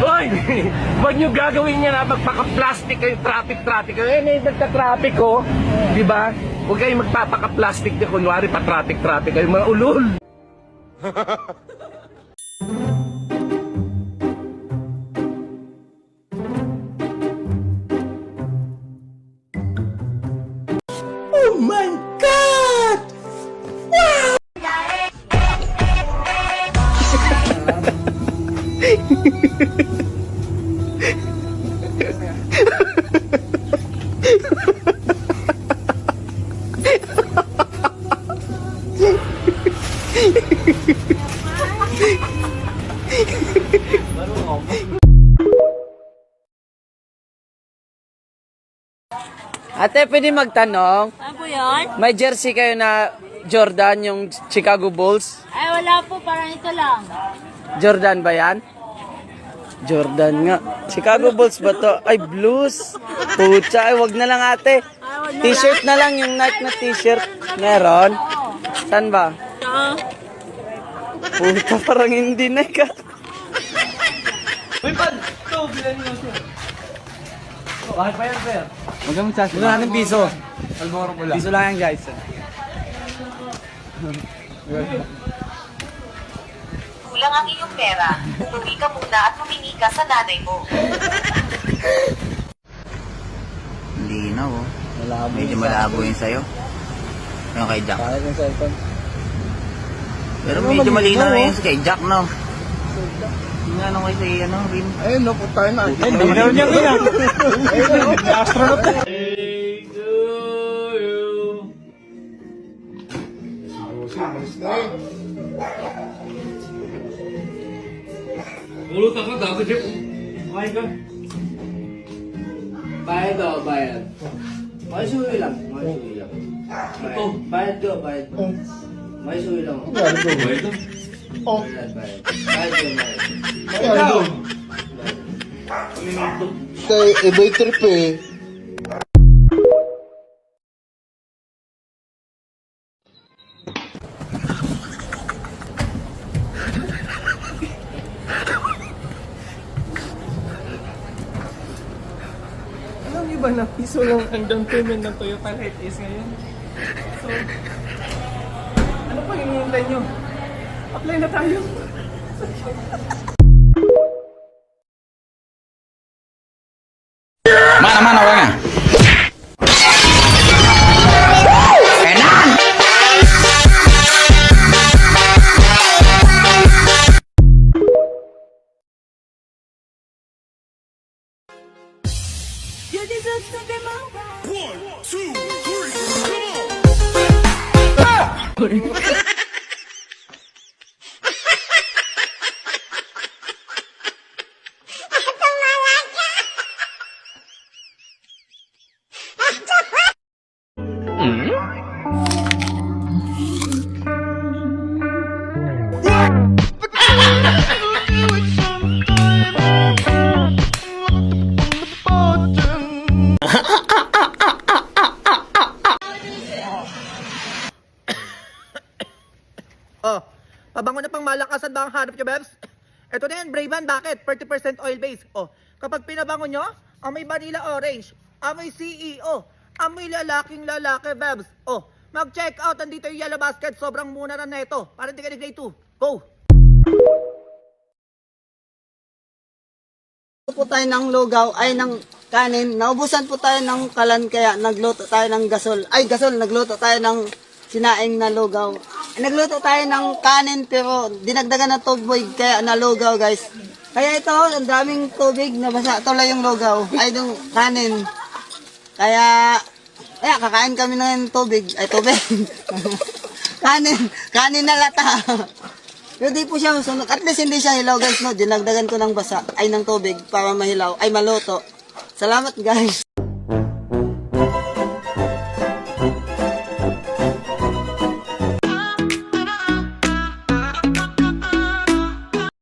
Hoy! Huwag nyo gagawin yan na magpaka-plastic kayo, traffic kayo. Nagka-traffic ko. Diba? Huwag kayong magpapaka-plastic na kunwari pa-traffic kayo. Mga ulol! Oh my God! Wow! Ate, pwede magtanong? Ano po yun? May jersey kayo na Jordan, yung Chicago Bulls? Ay, wala po. Parang ito lang. Jordan ba yan? Jordan nga. Chicago Bulls ba to? Ay, blues. Pucha, ay wag na lang ate. T-shirt na lang, yung Nike na t-shirt. Meron? Saan ba? Oo. Puta, parang hindi na ka. Uy, pad! Ito, bilan nyo siya. Bakit pa yan, sir? Huwag kang magsasabi. Wala natin piso. Alboro ko lang. Piso lang yan, guys. Kulang ang iyong pera. Umuwi ka muna at humingi ka sa nanay mo. Linaw, oh. Medyo malabo yun sa'yo. Yung kay Jack. Kahit yung cellphone. Pero medyo malinaw na yun kay Jack, no? Yung ano kayo sa ano, Rim? Ayun, no, tayo na. Ayun, bigyan niya kaya. Astronaut na.Ulutan ka, gago siya. Okay ka. Bayad o, bayad. May suwi lang. May suwi lang. Ito, bayad ko, bayad. May suwi lang. Bayad ko, bayad. Oh. Bayad, bayad. Bayad ko, bayad. Ikaw. Kay iba'y trip eh. Alam niyo ba na piso lang ang down payment ng Toyota Hiace ngayon? So, ano pa hinihintay nyo? Apply na tayo! Mana, orangnya? Enak! Oh, pabango na pang malakasan ba ang hanap nyo, Bebs? Ito na yan, Brayman. Bakit? 30% oil base. Oh, kapag pinabango nyo, amoy vanilla orange, amoy CEO, amoy lalaking lalaki, Bebs. Oh, mag-check out. Andito yung Yellow Basket. Sobrang muna na neto. Para hindi ka nag-grade 2. Go! Po tayo ng lugaw ay ng kanin. Naubusan po tayo ng kalan kaya nagluto tayo ng nagluto tayo ng sinaing na lugaw. Nagluto tayo ng kanin pero dinagdagan ng tubig kaya nalugaw, guys. Kaya ito, ang daming tubig na basa tuloy yung lugaw ay yung kanin. Kaya kakain kami ng tubig. kanin na lata. Pero di po siya sunog. At least hindi siya hilaw, guys, no? Dinagdagan ko ng basa, ay ng tubig para mahilaw, ay maluto. Salamat, guys.